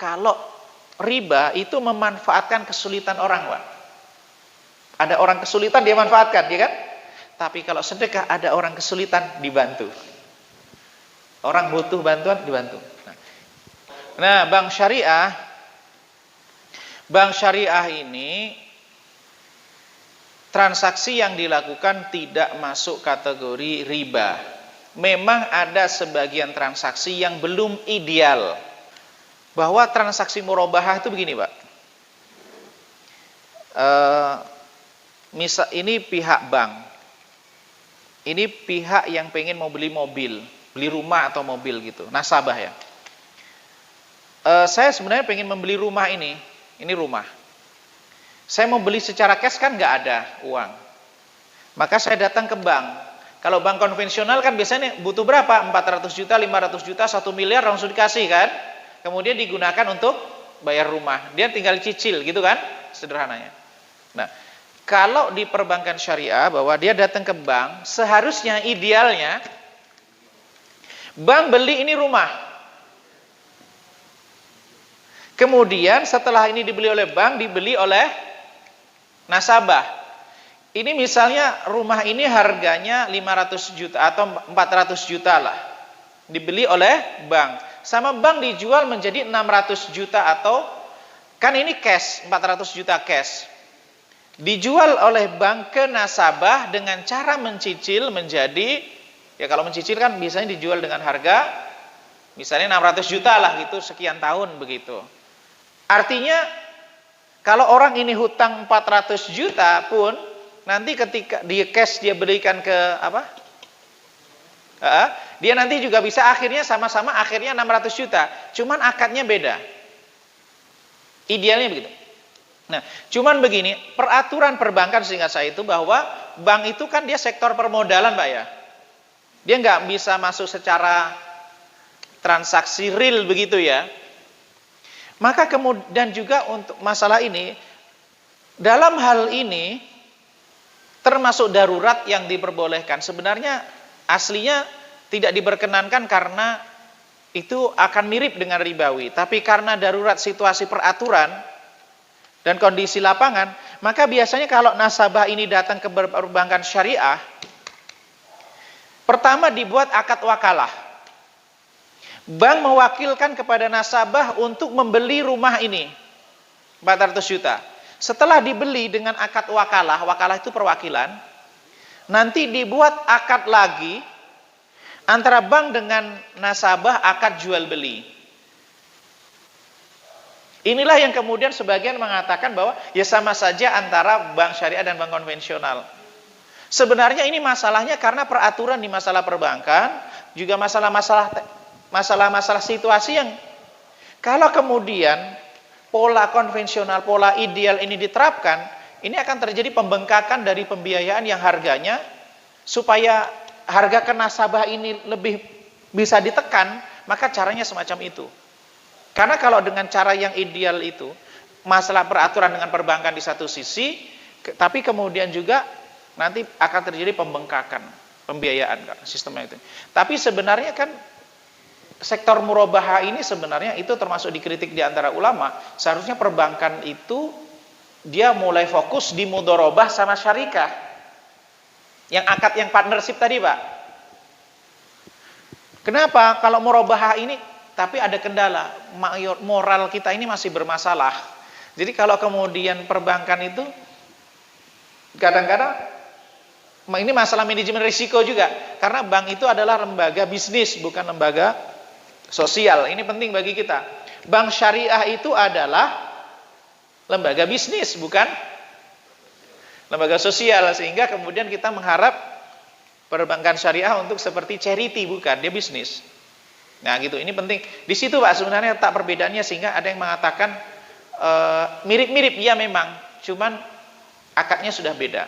kalau riba itu memanfaatkan kesulitan orang, Pak. Ada orang kesulitan dia manfaatkan, ya kan? Tapi kalau sedekah ada orang kesulitan dibantu. Orang butuh bantuan dibantu. Nah, bank syariah ini transaksi yang dilakukan tidak masuk kategori riba. Memang ada sebagian transaksi yang belum ideal. Bahwa transaksi murabahah itu begini, Pak. Misal ini pihak bank. Ini pihak yang pengen mau beli mobil, beli rumah atau mobil gitu, nasabah ya. Saya sebenarnya pengen membeli rumah ini rumah. Saya mau beli secara cash kan nggak ada uang. Maka saya datang ke bank. Kalau bank konvensional kan biasanya butuh berapa? 400 juta, 500 juta, 1 miliar langsung dikasih kan. Kemudian digunakan untuk bayar rumah. Dia tinggal cicil gitu kan, sederhananya. Nah, kalau di perbankan syariah bahwa dia datang ke bank, seharusnya idealnya bank beli ini rumah. Kemudian setelah ini dibeli oleh bank, dibeli oleh nasabah. Ini misalnya rumah ini harganya 500 juta atau 400 juta lah. Dibeli oleh bank. Sama bank dijual menjadi 600 juta atau kan ini cash, 400 juta cash. Dijual oleh bank ke nasabah dengan cara mencicil menjadi, ya kalau mencicil kan biasanya dijual dengan harga misalnya 600 juta lah gitu, sekian tahun begitu. Artinya kalau orang ini hutang 400 juta pun nanti ketika dia cash dia berikan ke apa? Dia nanti juga bisa akhirnya sama-sama akhirnya 600 juta. Cuman akadnya beda. Idealnya begitu. Nah, cuman begini, peraturan perbankan seingat saya itu bahwa bank itu kan dia sektor permodalan, Pak ya. Dia nggak bisa masuk secara transaksi real begitu ya. Maka kemudian juga untuk masalah ini, dalam hal ini termasuk darurat yang diperbolehkan. Sebenarnya aslinya tidak diperkenankan karena itu akan mirip dengan ribawi. Tapi karena darurat situasi peraturan dan kondisi lapangan, maka biasanya kalau nasabah ini datang ke perbankan syariah, pertama dibuat akad wakalah. Bank mewakilkan kepada nasabah untuk membeli rumah ini 400 juta. Setelah dibeli dengan akad wakalah itu perwakilan, nanti dibuat akad lagi antara bank dengan nasabah, akad jual beli. Inilah yang kemudian sebagian mengatakan bahwa ya sama saja antara bank syariah dan bank konvensional. Sebenarnya ini masalahnya karena peraturan di masalah perbankan, juga masalah-masalah situasi yang kalau kemudian pola konvensional, pola ideal ini diterapkan, ini akan terjadi pembengkakan dari pembiayaan yang harganya supaya harga ke nasabah ini lebih bisa ditekan, maka caranya semacam itu. Karena kalau dengan cara yang ideal itu, masalah peraturan dengan perbankan di satu sisi, tapi kemudian juga nanti akan terjadi pembengkakan pembiayaan sistemnya itu. Tapi sebenarnya kan sektor murabahah ini sebenarnya itu termasuk dikritik di antara ulama. Seharusnya perbankan itu dia mulai fokus di mudharabah sama syarikah. Yang akad yang partnership tadi, Pak. Kenapa? Kalau murabahah ini tapi ada kendala, moral kita ini masih bermasalah. Jadi kalau kemudian perbankan itu kadang-kadang ini masalah manajemen risiko juga, karena bank itu adalah lembaga bisnis bukan lembaga sosial. Ini penting bagi kita. Bank syariah itu adalah lembaga bisnis bukan lembaga sosial, sehingga kemudian kita mengharap perbankan syariah untuk seperti charity, bukan, dia bisnis. Nah gitu, ini penting. Di situ Pak sebenarnya tak perbedaannya, sehingga ada yang mengatakan mirip-mirip, ya memang, cuman akadnya sudah beda.